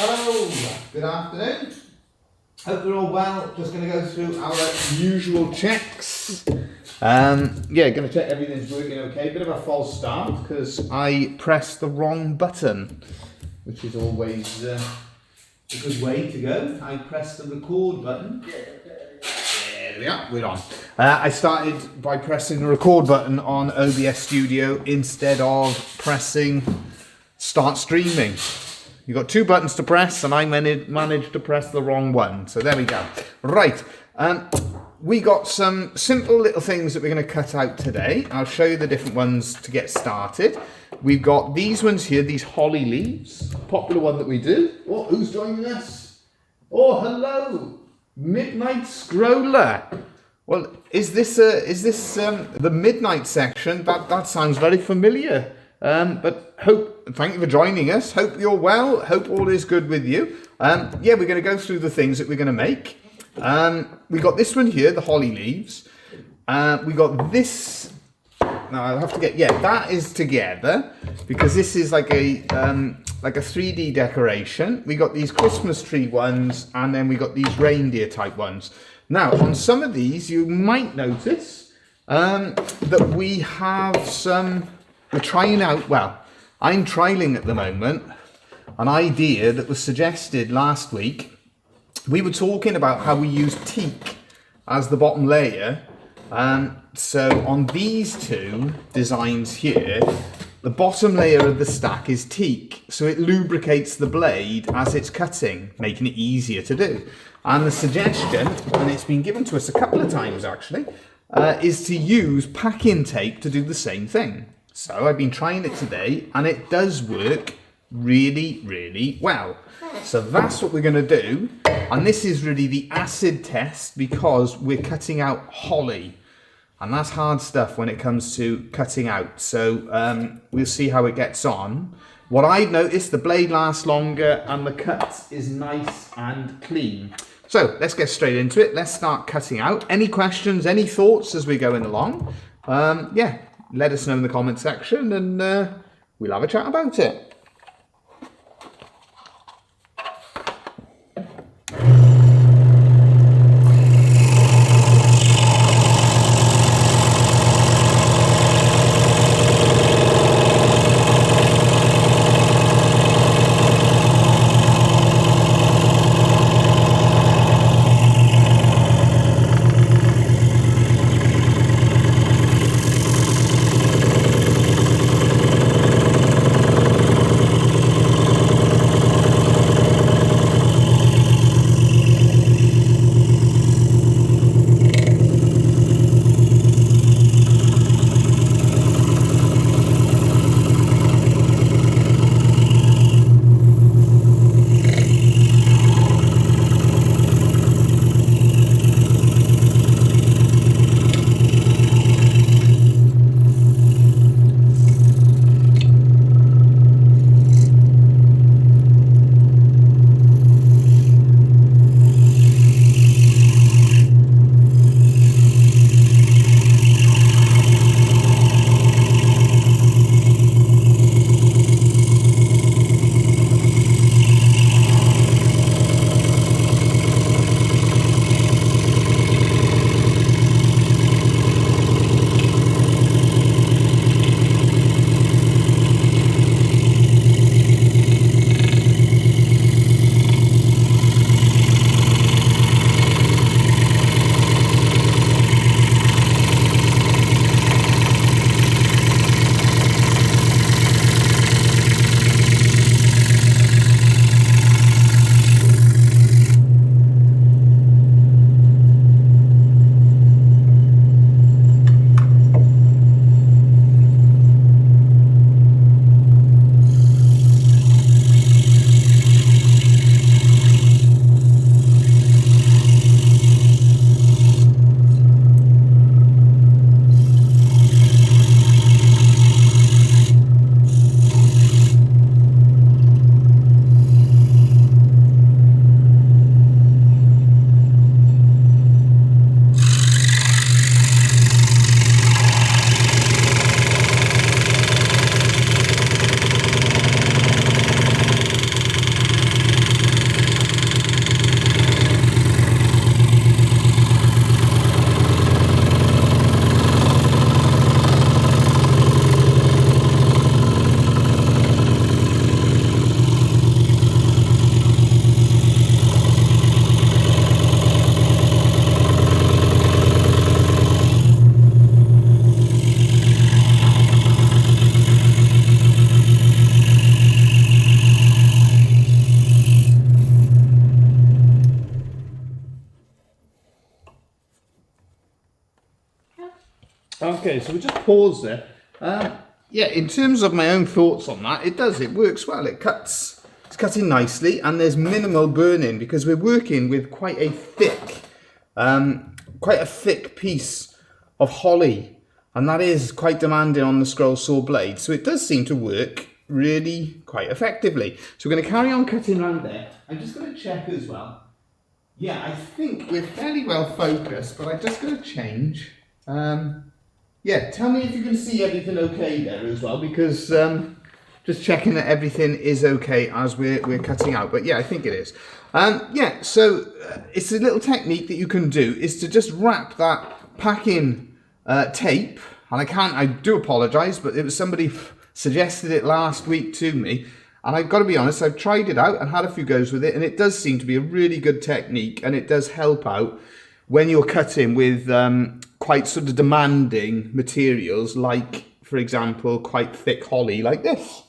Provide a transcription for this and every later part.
Hello, good afternoon. Hope you're all well. Just going to go through our usual checks. Going to check everything's working okay. Bit of a false start because I pressed the wrong button, which is always a good way to go. I pressed the record button. There we are, we're on. I started by pressing the record button on OBS Studio instead of pressing start streaming. You've got two buttons to press and I managed to press the wrong one. So there we go. Right, we got some simple little things that we're going to cut out today. I'll show you the different ones to get started. We've got these ones here, these holly leaves. Popular one that we do. Oh, who's joining us? Oh, hello. Midnight Scroller. Well, is this the midnight section? That sounds very familiar. But thank you for joining us. Hope you're well. Hope all is good with you. We're going to go through the things that we're going to make. We got this one here, the holly leaves. We got this. Now I'll have to get that is together because this is like a 3D decoration. We got these Christmas tree ones, and then we got these reindeer type ones. Now on some of these, you might notice that we have some. We're trying out, I'm trialling at the moment an idea that was suggested last week. We were talking about how we use teak as the bottom layer. So on these two designs here, the bottom layer of the stack is teak. So it lubricates the blade as it's cutting, making it easier to do. And the suggestion, and it's been given to us a couple of times actually, is to use packing tape to do the same thing. So I've been trying it today and it does work really, really well. So that's what we're going to do. And this is really the acid test because we're cutting out holly. And that's hard stuff when it comes to cutting out. So we'll see how it gets on. What I've noticed, the blade lasts longer and the cut is nice and clean. So let's get straight into it. Let's start cutting out. Any questions, any thoughts as we're going along? Let us know in the comment section and we'll have a chat about it. Okay, so we just pause there. Yeah, in terms of my own thoughts on that, it works well. It's cutting nicely, and there's minimal burning because we're working with quite a thick piece of holly, and that is quite demanding on the scroll saw blade. So it does seem to work really quite effectively. So we're going to carry on cutting around there. I'm just going to check as well. Yeah, I think we're fairly well focused, but I'm just going to change. Yeah, tell me if you can see everything okay there as well, because just checking that everything is okay as we're cutting out. But yeah, I think it is. Yeah, so it's a little technique that you can do is to just wrap that packing tape. And I do apologise, but it was somebody suggested it last week to me. And I've got to be honest, I've tried it out and had a few goes with it. And it does seem to be a really good technique. And it does help out when you're cutting with quite sort of demanding materials, like, for example, quite thick holly like this.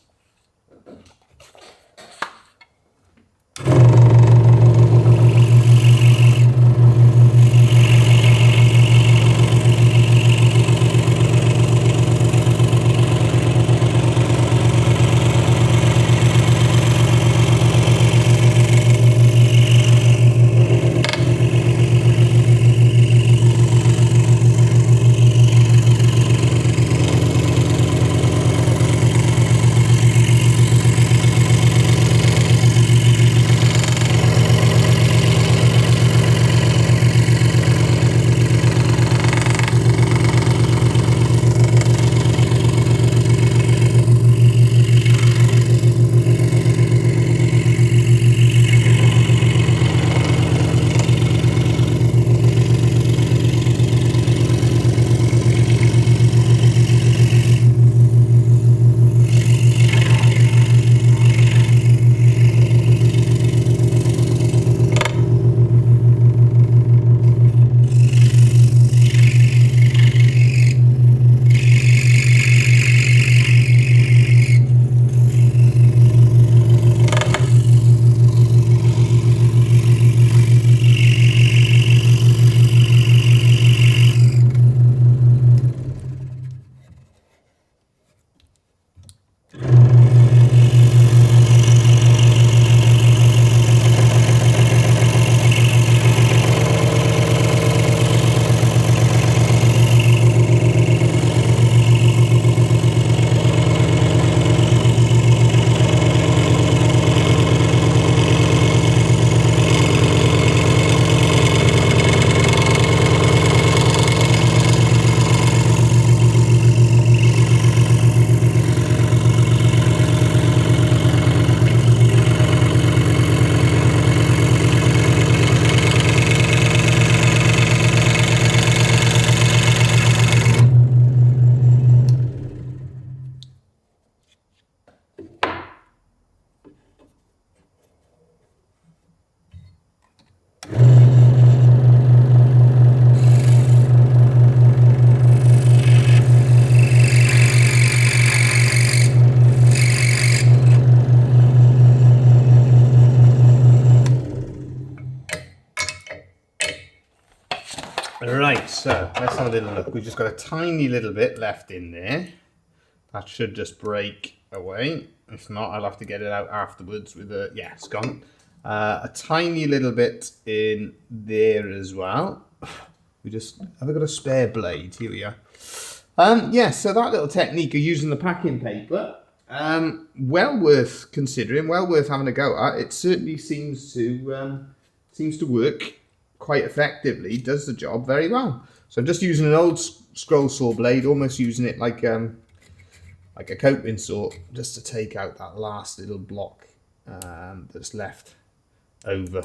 Right, so let's have a little look. We've just got a tiny little bit left in there. That should just break away. If not, I'll have to get it out afterwards with a, yeah, it's gone. A tiny little bit in there as well. We just, have I got a spare blade? Here we are. Yeah, so that little technique of using the packing paper, well worth considering, well worth having a go at. It certainly seems to work quite effectively, does the job very well. So I'm just using an old scroll saw blade, almost using it like a coping saw, just to take out that last little block that's left over.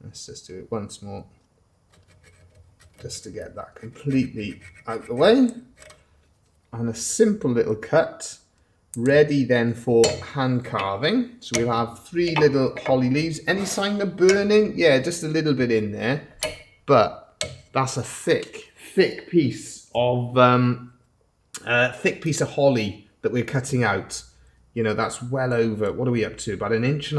Let's just do it once more, just to get that completely out the way. And a simple little cut, ready then for hand carving. So we'll have 3 little holly leaves. Any sign of burning? Yeah, just a little bit in there. But that's a thick piece of holly that we're cutting out. You know, that's well over, what are we up to? About 1.5 inches? I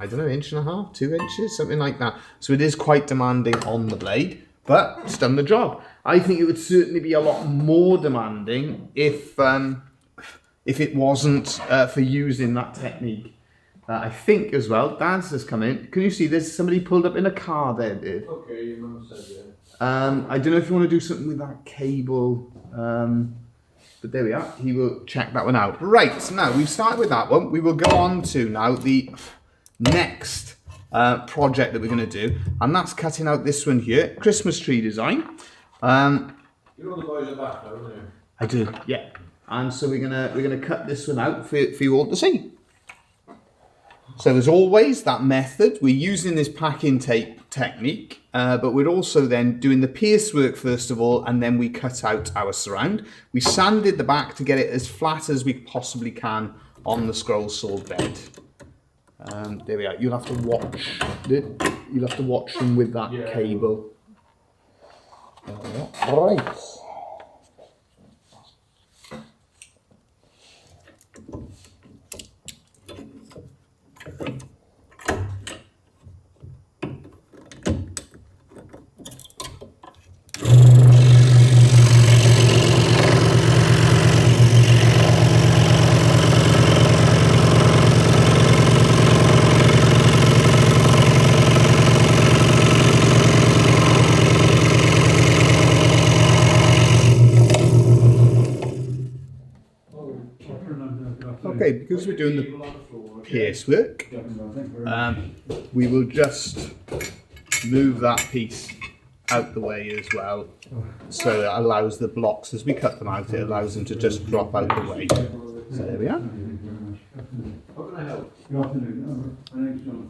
don't know, 1.5 inches, 2 inches, something like that. So it is quite demanding on the blade, but it's done the job. I think it would certainly be a lot more demanding if it wasn't for using that technique. I think as well, Dad's has come in. Can you see there's somebody pulled up in a car there, Dave? Okay, your mum said yeah. I don't know if you want to do something with that cable, but there we are. He will check that one out. Right, so now we've started with that one. We will go on to now the next project that we're going to do, and that's cutting out this one here, Christmas tree design. You know the boys are back, don't you? I do, yeah. And so we're gonna cut this one out for you all to see. So as always, that method, we're using this packing tape technique, but we're also then doing the pierce work first of all, and then we cut out our surround. We sanded the back to get it as flat as we possibly can on the scroll saw bed. There we are. You'll have to watch. You'll have to watch them with that cable. Right. Okay, because we're doing the pierce work, we will just move that piece out the way as well, so it allows the blocks, as we cut them out, it allows them to just drop out the way. So there we are. How can I help? Good afternoon. My name's John.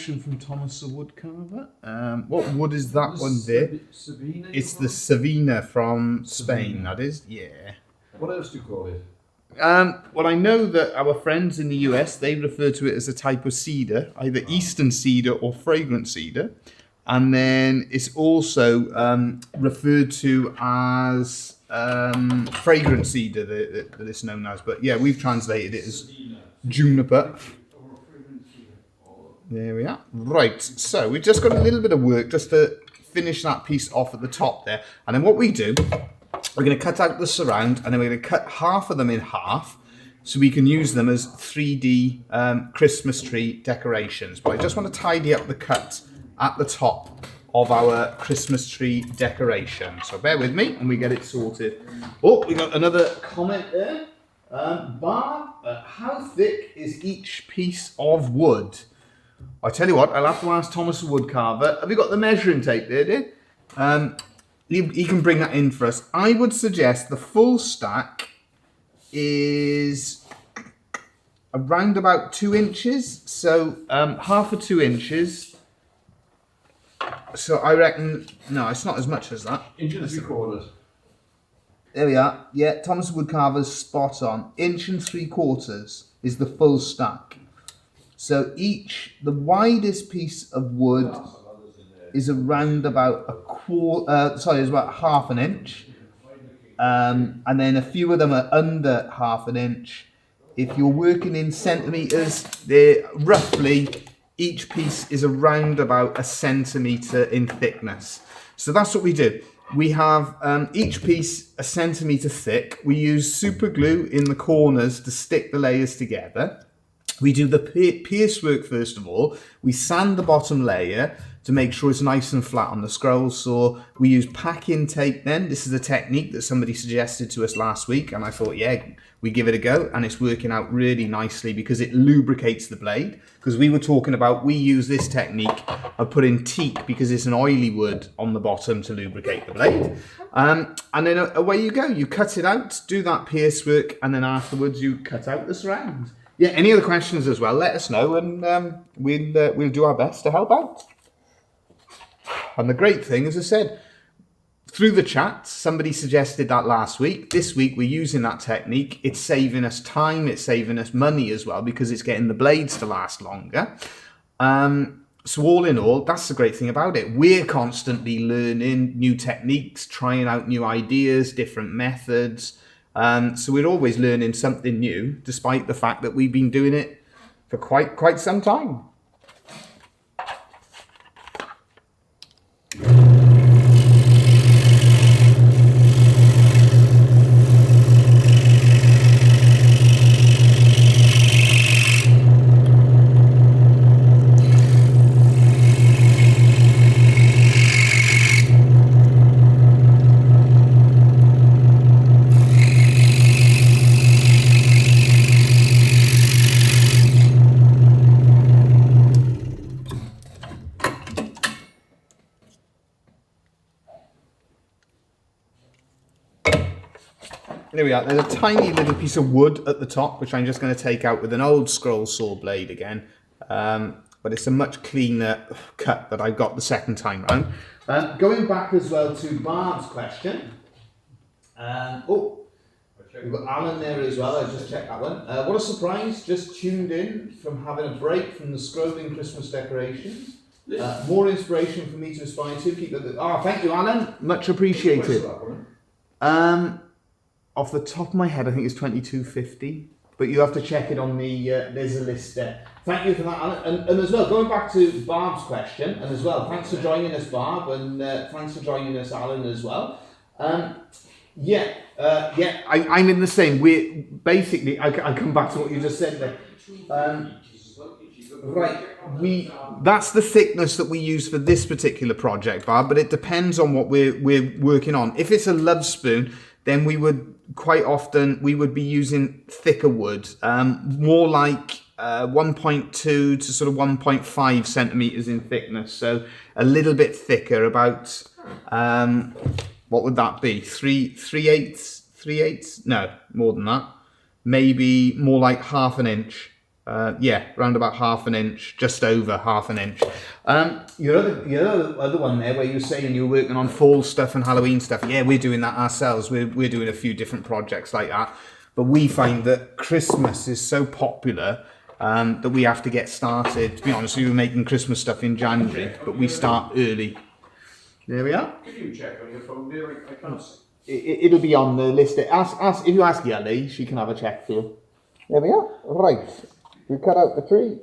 inscription from Thomas the Woodcarver. What wood is that one there? Sabina? It's the Savina from Spain, that is. Yeah. What else do you call it? Well, I know that our friends in the US, they refer to it as a type of cedar, either eastern cedar or fragrant cedar. And then it's also referred to as fragrant cedar, that it's known as. But yeah, we've translated it as juniper. There we are. Right, so we've just got a little bit of work just to finish that piece off at the top there. And then what we do, we're going to cut out the surround, and then we're going to cut half of them in half so we can use them as 3D Christmas tree decorations. But I just want to tidy up the cut at the top of our Christmas tree decoration. So bear with me and we get it sorted. Oh, we got another comment there. Barb, how thick is each piece of wood? I tell you what, I'll have to ask Thomas the Woodcarver. Have you got the measuring tape there, dear? He can bring that in for us. I would suggest the full stack is around about 2 inches. So half of 2 inches. So I reckon, no, it's not as much as that. Inch and 3/4. There we are. Yeah, Thomas the Woodcarver's spot on. 1 3/4 is the full stack. So the widest piece of wood is around about is about half an inch. And then a few of them are under half an inch. If you're working in centimetres, they're roughly, each piece is around about 1 centimetre in thickness. So that's what we do. We have each piece 1 centimetre thick. We use super glue in the corners to stick the layers together. We do the pierce work first of all. We sand the bottom layer to make sure it's nice and flat on the scroll saw. We use pack-in tape then. This is a technique that somebody suggested to us last week, and I thought, yeah, we give it a go, and it's working out really nicely because it lubricates the blade. Because we were talking about, we use this technique of putting teak because it's an oily wood on the bottom to lubricate the blade. And then away you go. You cut it out, do that pierce work, and then afterwards you cut out the surround. Yeah, any other questions as well, let us know, and we'll do our best to help out. And the great thing, as I said, through the chat, somebody suggested that last week. This week, we're using that technique. It's saving us time. It's saving us money as well because it's getting the blades to last longer. So all in all, that's the great thing about it. We're constantly learning new techniques, trying out new ideas, different methods. So we're always learning something new, despite the fact that we've been doing it for quite some time. There we are. There's a tiny little piece of wood at the top, which I'm just going to take out with an old scroll saw blade again. But it's a much cleaner cut that I got the second time round. Going back as well to Barb's question. We've got Alan there as well. I just checked that one. What a surprise. Just tuned in from having a break from the scrolling Christmas decorations. More inspiration for me to aspire to. Keep it. Oh, thank you, Alan. Much appreciated. Off the top of my head, I think it's 22.50, but you have to check it on the, there's a list there. Thank you for that, Alan. And as well, going back to Barb's question, and as well, thanks for joining us, Barb, and thanks for joining us, Alan, as well. I'm in the same. We're basically, I come back to what you just said there. That's the thickness that we use for this particular project, Barb, but it depends on what we're working on. If it's a Lovespoon, then we would quite often be using thicker wood, more like 1.2 to sort of 1.5 centimeters in thickness, so a little bit thicker, about what would that be? 3/8? No, more than that. Maybe more like half an inch Yeah, around about half an inch, just over half an inch. Your other one there, where you were saying you were working on fall stuff and Halloween stuff. Yeah, we're doing that ourselves. We're doing a few different projects like that. But we find that Christmas is so popular that we have to get started. To be honest, we were making Christmas stuff in January, but we start early. There we are. Can you check on your phone, dear? I can't see. It'll be on the list. If you ask Yali, she can have a check for you. There we are. Right. We cut out the tree.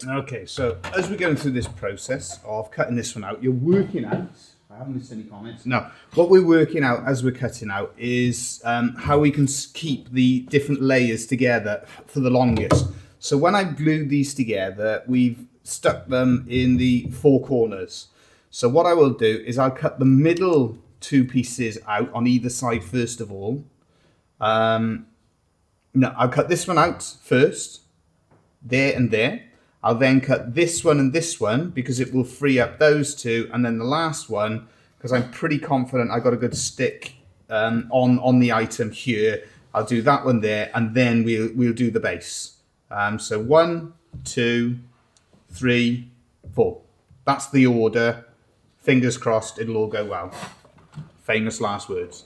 Okay, so as we're going through this process of cutting this one out, you're working out, I haven't missed any comments. No, what we're working out as we're cutting out is how we can keep the different layers together for the longest. So when I glued these together, we've stuck them in the four corners. So what I will do is I'll cut the middle two pieces out on either side first of all. No, I'll cut this one out first, there and there. I'll then cut this one and this one because it will free up those two, and then the last one, because I'm pretty confident I got a good stick on the item here. I'll do that one there, and then we'll do the base. So 1, 2, 3, 4. That's the order. Fingers crossed, it'll all go well. Famous last words.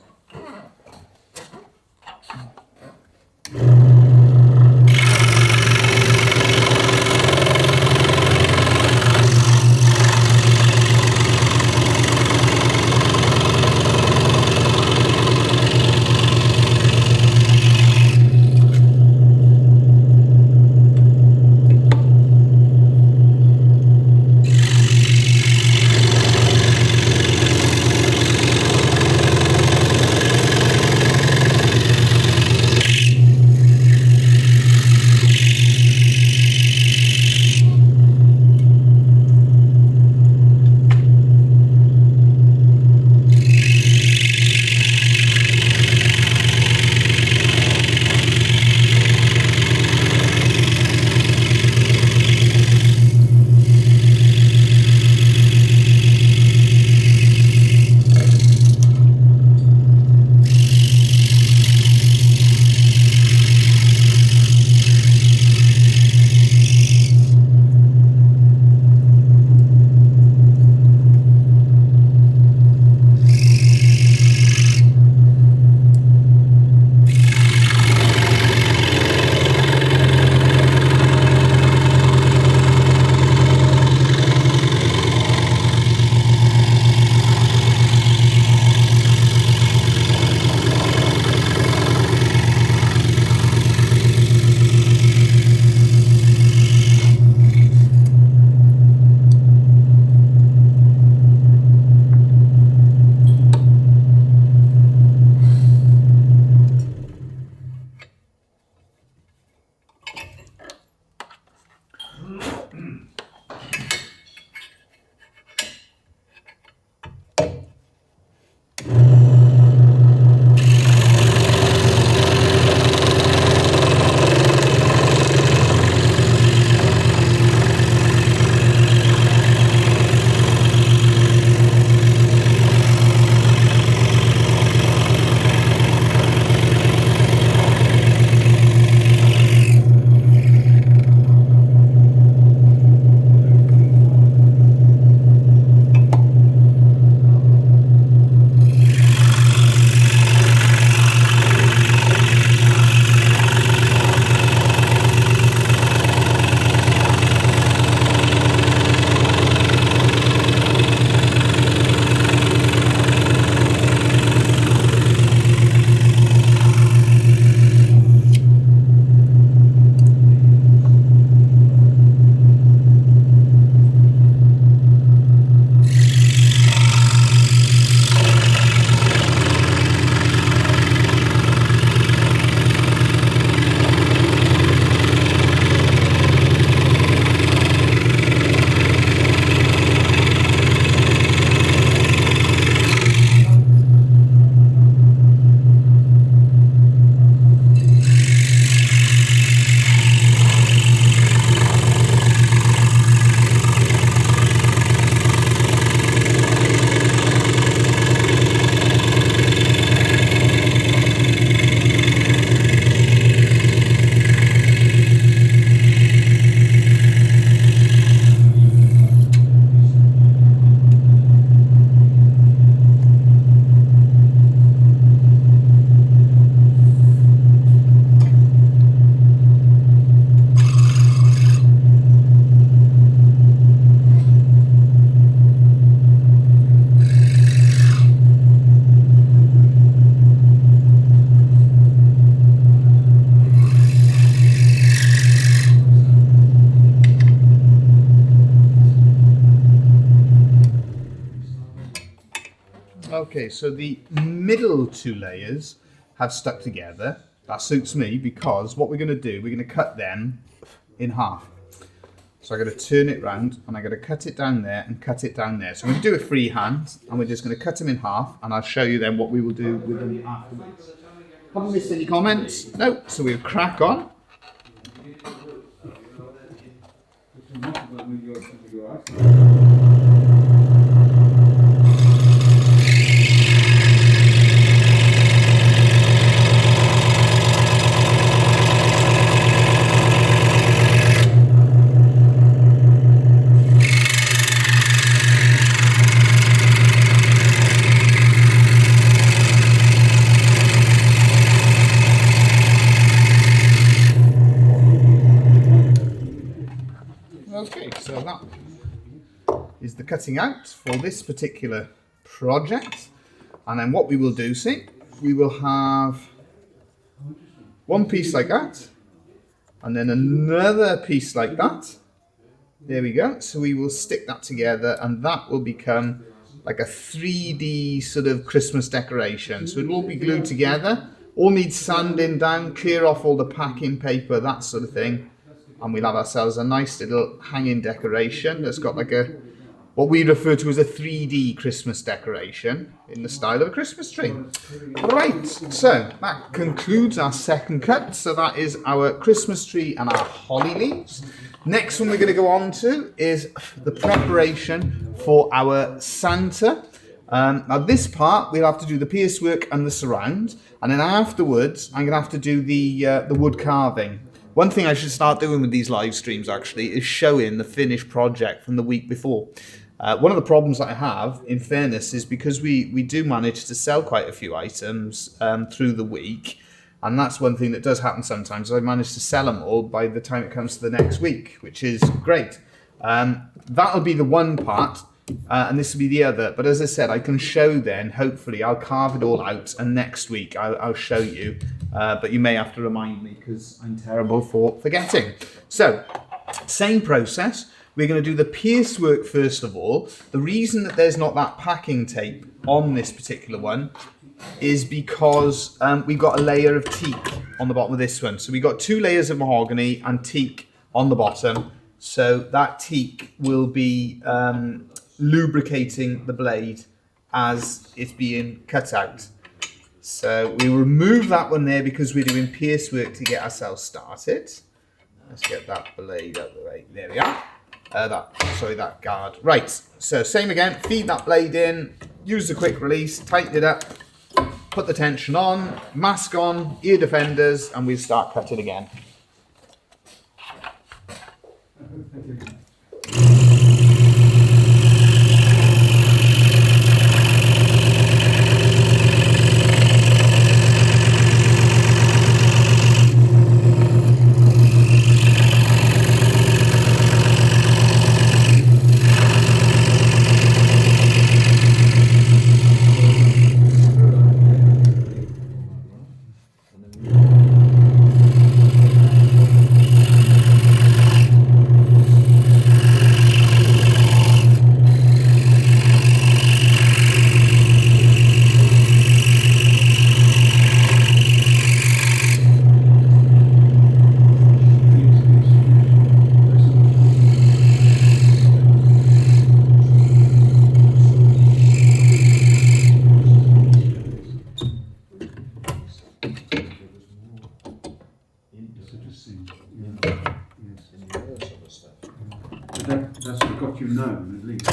Okay, so the middle two layers have stuck together. That suits me because what we're going to do, we're going to cut them in half. So I'm going to turn it round and I'm going to cut it down there and cut it down there. So I'm going to do it freehand and we're just going to cut them in half and I'll show you then what we will do with them afterwards. Haven't missed any comments? No, so we'll crack on. Okay, so that is the cutting out for this particular project. And then what we will do, see, we will have one piece like that, and then another piece like that. There we go. So we will stick that together and that will become like a 3D sort of Christmas decoration. So it will all be glued together, all needs sanding down, clear off all the packing paper, that sort of thing. And we'll have ourselves a nice little hanging decoration that's got like a, what we refer to as a 3D Christmas decoration in the style of a Christmas tree. Right, so that concludes our second cut. So that is our Christmas tree and our holly leaves. Next one we're going to go on to is the preparation for our Santa. Now this part we'll have to do the piercework and the surround, and then afterwards I'm going to have to do the wood carving. One thing I should start doing with these live streams actually is showing the finished project from the week before. One of the problems that I have, in fairness, is because we do manage to sell quite a few items through the week, and that's one thing that does happen sometimes. I manage to sell them all by the time it comes to the next week, which is great. That'll be the one part, and this will be the other. But as I said, I can show then, hopefully, I'll carve it all out, and next week I'll show you. But you may have to remind me because I'm terrible for forgetting. So, same process. We're going to do the piercework first of all. The reason that there's not that packing tape on this particular one is because we've got a layer of teak on the bottom of this one. So we've got 2 layers of mahogany and teak on the bottom. So that teak will be lubricating the blade as it's being cut out. So we remove that one there because we're doing piercework to get ourselves started. Let's get that blade out of the way. There we are. That guard. Right, so same again, feed that blade in, use the quick release, tighten it up, put the tension on, mask on, ear defenders, and we'll start cutting again. That's got you known, at least.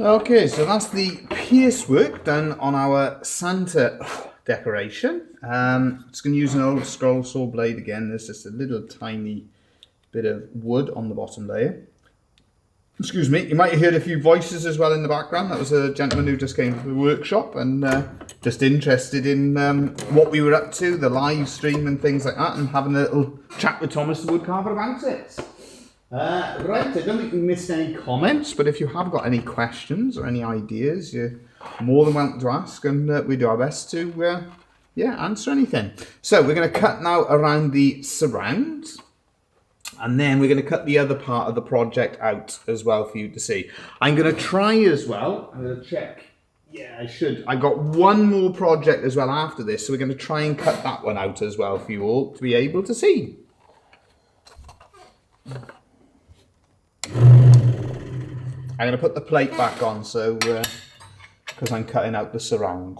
Okay, so that's the pierce work done on our Santa decoration. Just going to use an old scroll saw blade again. There's just a little tiny bit of wood on the bottom layer. Excuse me, you might have heard a few voices as well in the background. That was a gentleman who just came to the workshop and just interested in what we were up to, the live stream and things like that, and having a little chat with Thomas the woodcarver about it. Right, I don't think we missed any comments, but if you have got any questions or any ideas, you're more than welcome to ask, and we do our best to answer anything. So we're going to cut now around the surround. And then we're going to cut the other part of the project out as well for you to see. I'm going to try as well. I'm going to check. Yeah, I should. I got one more project as well after this. So we're going to try and cut that one out as well for you all to be able to see. I'm going to put the plate back on so because I'm cutting out the surround.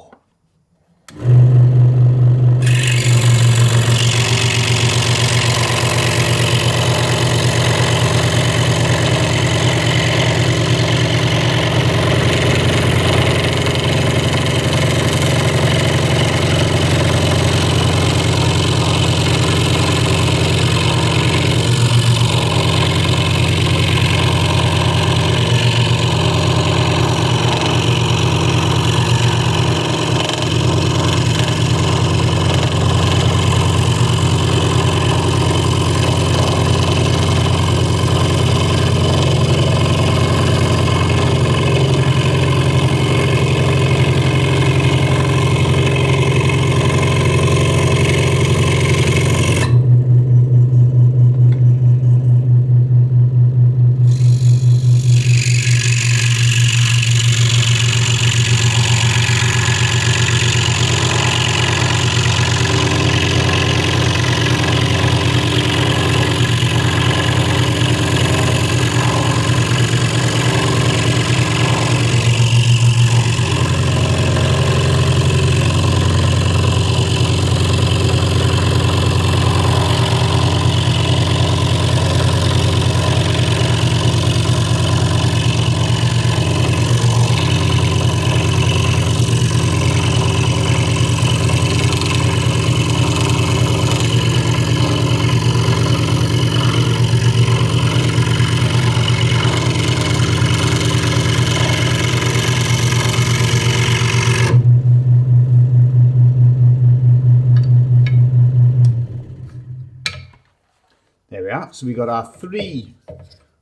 There we are. So we got our 3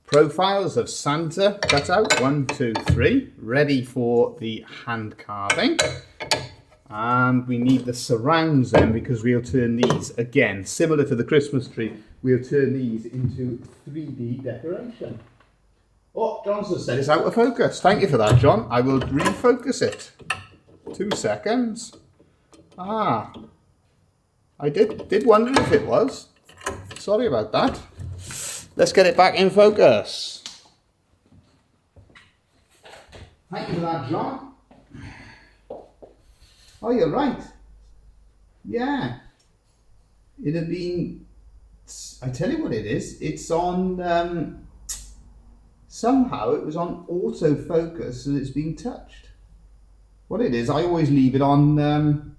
profiles of Santa cut out. 1, 2, 3. Ready for the hand carving. And we need the surrounds then because we'll turn these, again, similar to the Christmas tree, we'll turn these into 3D decoration. Oh, Johnson said it's out of focus. Thank you for that, John. I will refocus it. 2 seconds. Ah. I did wonder if it was. Sorry about that. Let's get it back in focus. Thank you for that, John. Oh, you're right. Yeah. It had been... I tell you what it is. It's on... somehow it was on autofocus and it's been touched. What it is, I always leave it on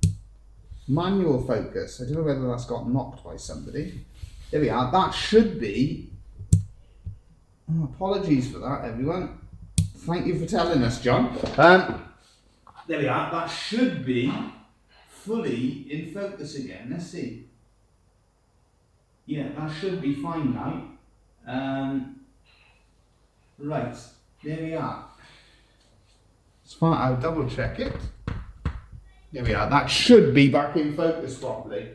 manual focus. I don't know whether that's got knocked by somebody. There we are. That should be... Oh, apologies for that, everyone. Thank you for telling us, John. There we are. That should be fully in focus again. Let's see. Yeah, that should be fine now. Right, there we are. I'll double check it. There we are. That should be back in focus properly.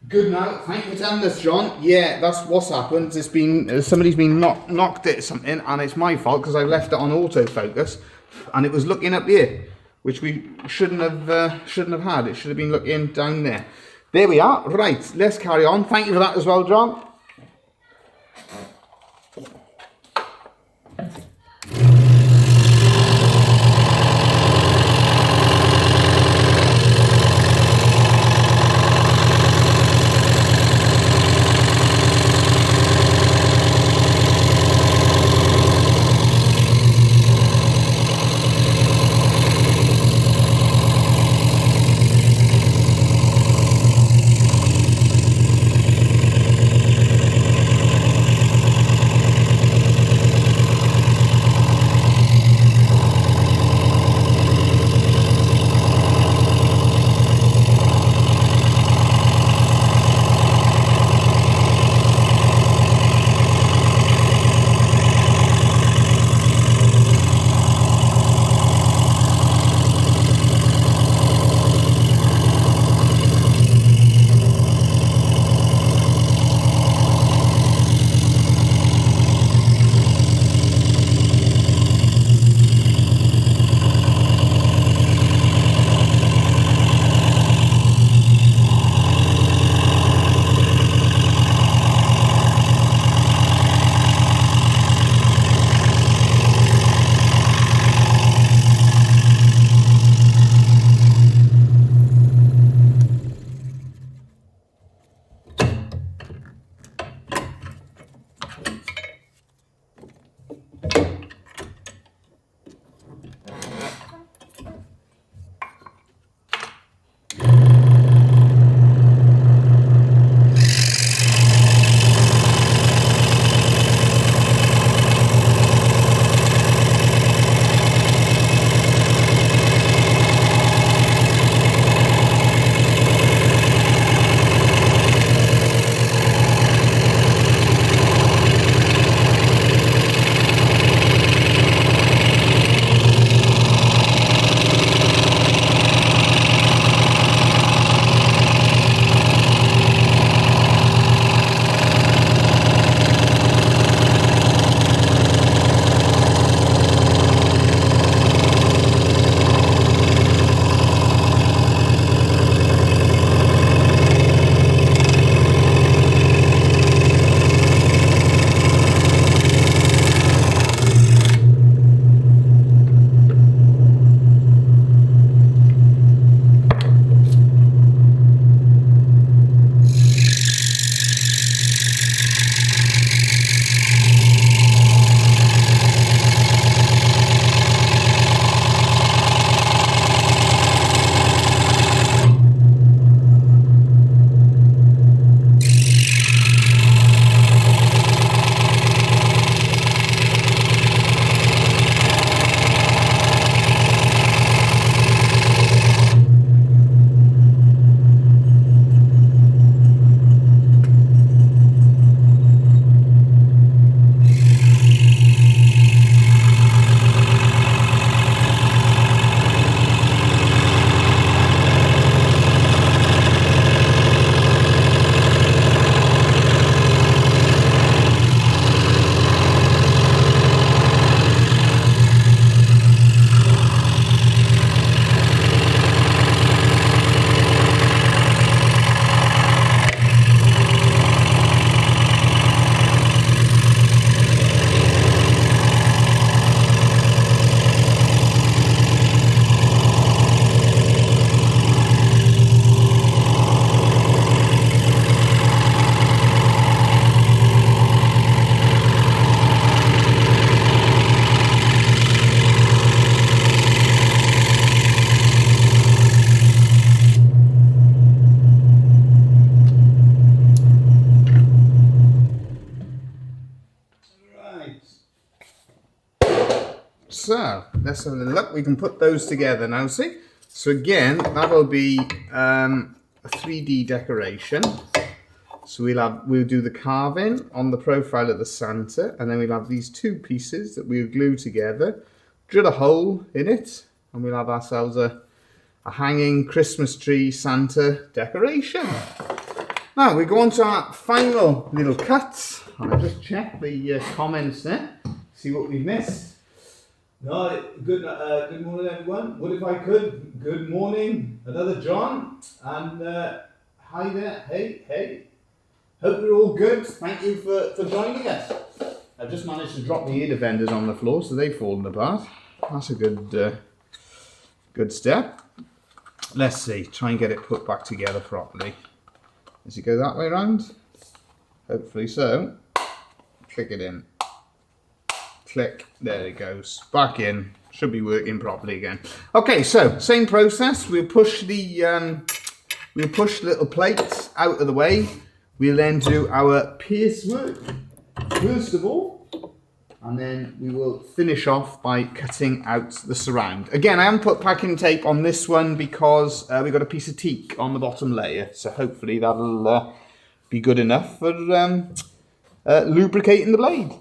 Good now. Thank you for telling us, John. Yeah, that's what's happened. It's been somebody's been knocked at something, and it's my fault because I left it on autofocus, and it was looking up here, which we shouldn't have had. It should have been looking down there. There we are. Right, let's carry on. Thank you for that as well, John. So let's have a look. We can put those together now. See. So again, that'll be a 3D decoration. So we'll do the carving on the profile of the Santa, and then we'll have these two pieces that we'll glue together, drill a hole in it, and we'll have ourselves a hanging Christmas tree Santa decoration. Now we go on to our final little cut. I'll just check the comments there, see what we've missed. No, good morning everyone. What if I could? Good morning, another John, and hi there, hey. Hope you're all good. Thank you for joining us. I've just managed to drop the ear defenders on the floor, so they've fallen apart. That's a good step. Let's see, try and get it put back together properly. Does it go that way around? Hopefully so. Click it in. Click, there it goes. Back in. Should be working properly again. Okay, so same process. We'll push the little plates out of the way. We'll then do our pierce work first of all, and then we will finish off by cutting out the surround. Again, I haven't put packing tape on this one because we've got a piece of teak on the bottom layer, so hopefully that'll be good enough for lubricating the blade.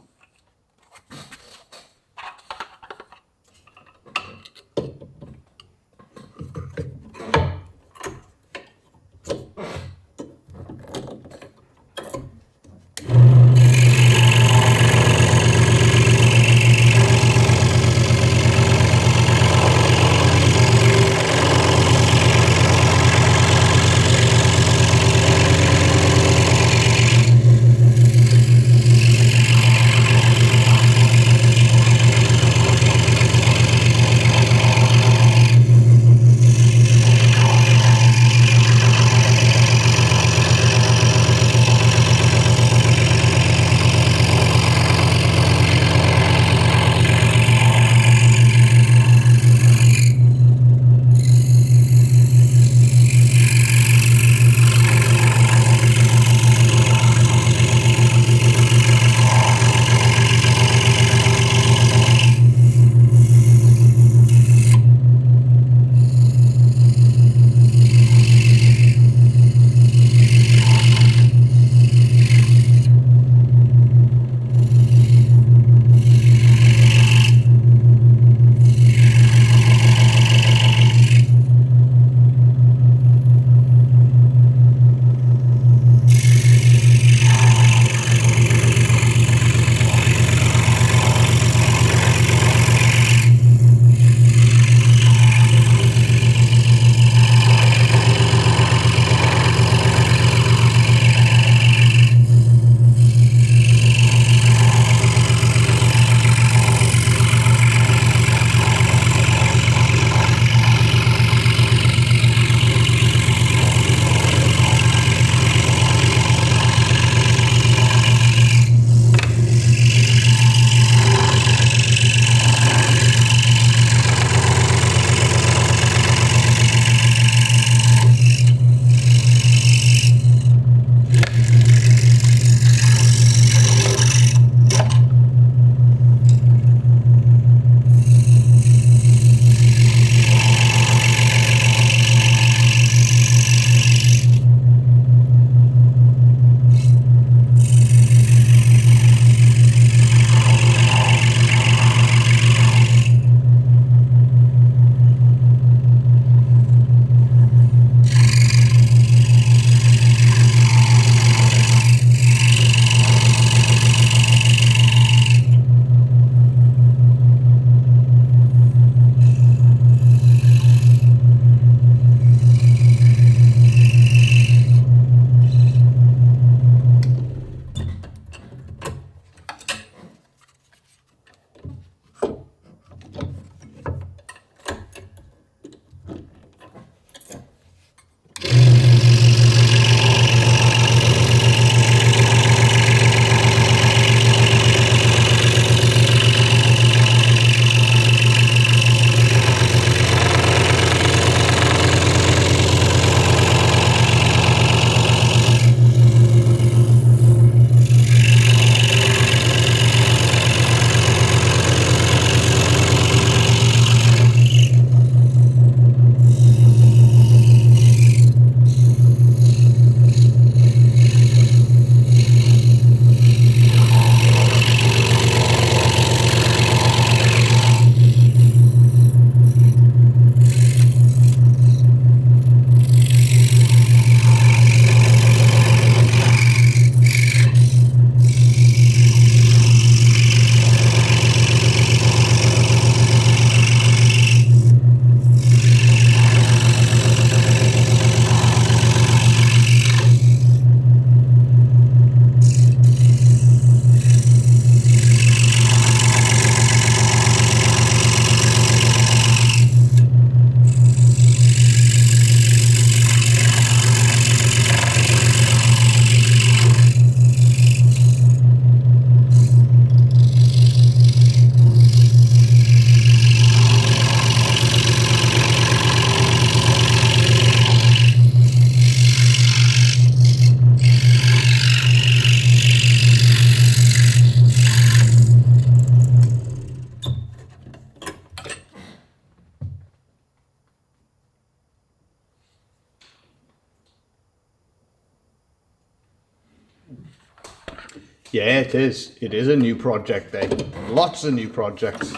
Yeah, it is. It is a new project day. Lots of new projects.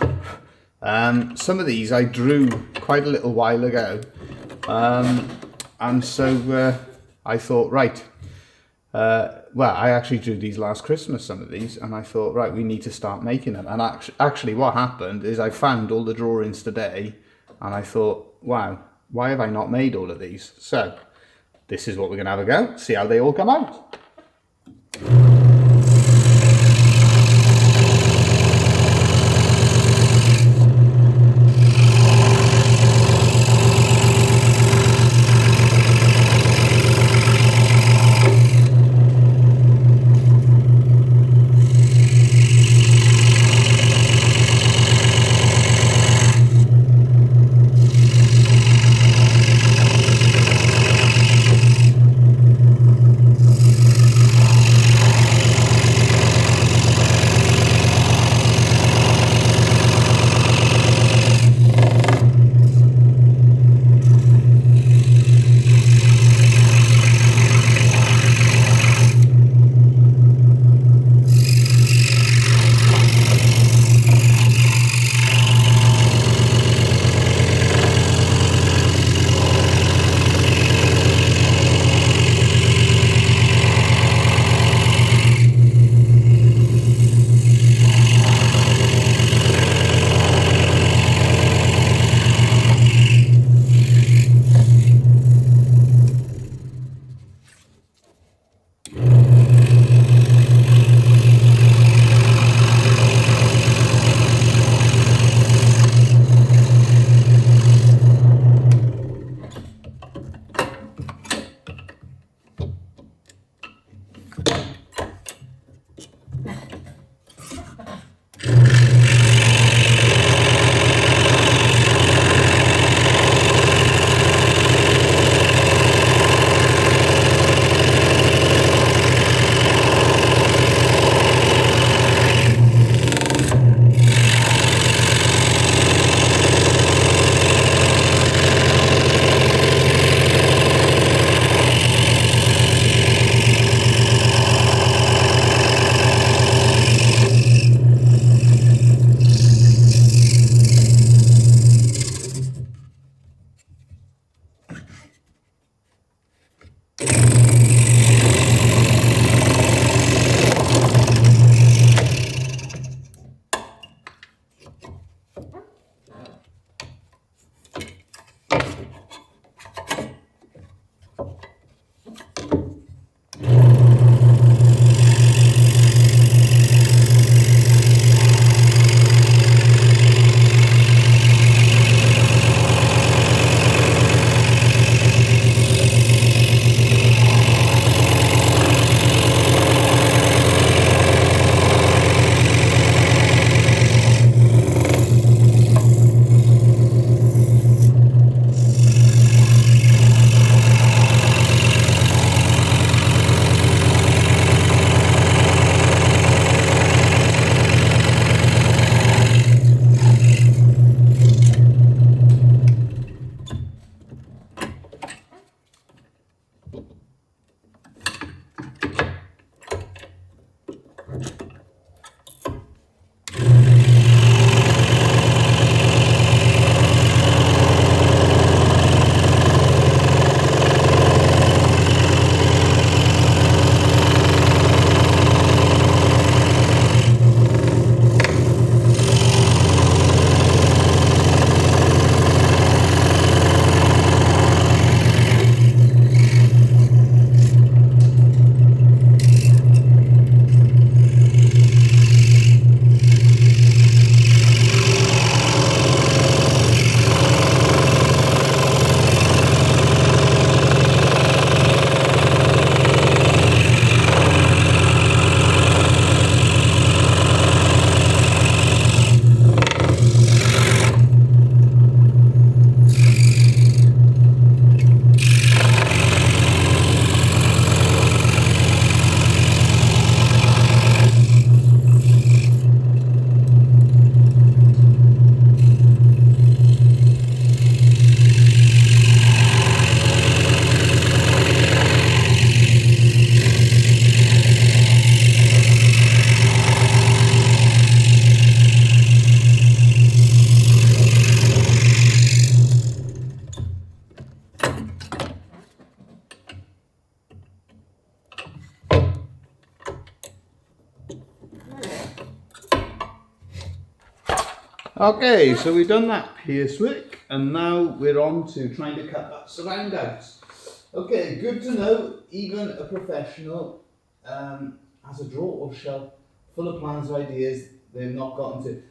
Some of these I drew quite a little while ago. And so I thought, right, well, I actually drew these last Christmas, some of these, and I thought, right, we need to start making them. And actually what happened is I found all the drawings today, and I thought, wow, why have I not made all of these? So this is what we're going to have a go, see how they all come out. Okay, so we've done that piercework, and now we're on to trying to cut that surround out. Okay, good to know, even a professional has a drawer or shelf full of plans and ideas they've not gotten to.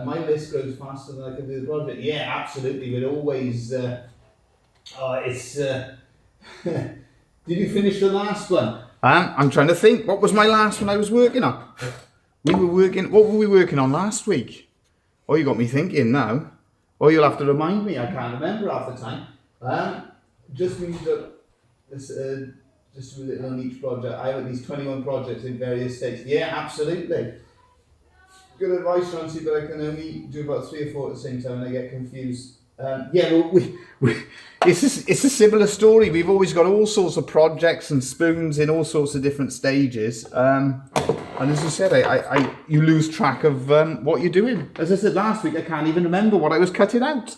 My list goes faster than I can do the project. Yeah, absolutely, we're always, Did you finish the last one? I'm trying to think, what was my last one I was working on? What were we working on last week? Oh, you got me thinking now. Oh, you'll have to remind me, I can't remember half the time. Just means that this, just a little on each project. I have at least 21 projects in various states. Yeah, absolutely. Good advice, Francie, but I can only do about 3 or 4 at the same time and I get confused. Yeah, well, it's a similar story. We've always got all sorts of projects and spoons in all sorts of different stages. And as you said, you lose track of what you're doing. As I said last week, I can't even remember what I was cutting out.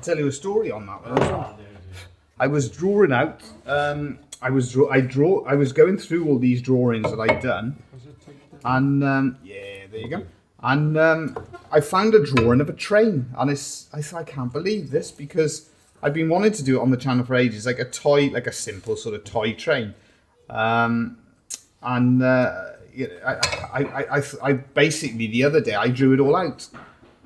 Tell you a story on that one as well. I was drawing out. I was going through all these drawings that I'd done, and yeah, there you go. And I found a drawing of a train, and I thought, I can't believe this, because I've been wanting to do it on the channel for ages, like a toy, like a simple sort of toy train. You know, I basically the other day I drew it all out,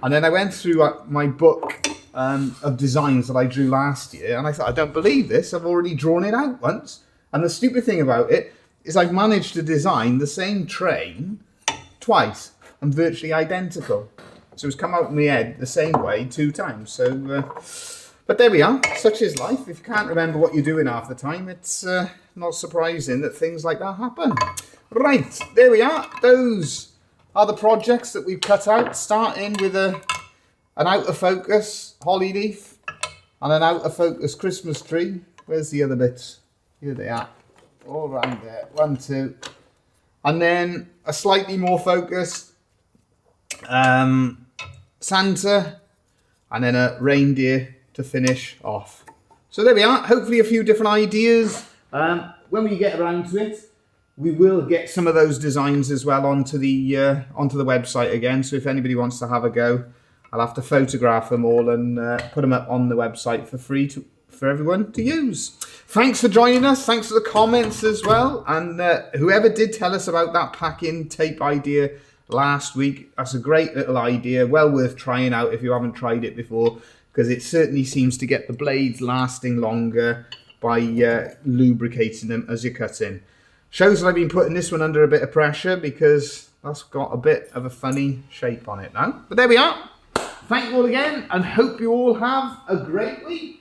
and then I went through my book of designs that I drew last year, and I thought, I don't believe this, I've already drawn it out once. And the stupid thing about it is I've managed to design the same train twice and virtually identical. So it's come out in my head the same way 2 times. So, but there we are, such is life. If you can't remember what you're doing half the time, it's not surprising that things like that happen. Right, there we are. Those are the projects that we've cut out, starting with an out of focus holly leaf and an out of focus Christmas tree. Where's the other bits? Here they are, all around there. 1, 2, and then a slightly more focused Santa, and then a reindeer to finish off. So there we are. Hopefully a few different ideas. When we get around to it, we will get some of those designs as well onto the website again. So if anybody wants to have a go, I'll have to photograph them all and put them up on the website for free for everyone to use. Thanks for joining us. Thanks for the comments as well. And whoever did tell us about that pack-in tape idea last week, that's a great little idea. Well worth trying out if you haven't tried it before, because it certainly seems to get the blades lasting longer by lubricating them as you're cutting. Shows that I've been putting this one under a bit of pressure, because that's got a bit of a funny shape on it now. But there we are. Thank you all again, and hope you all have a great week.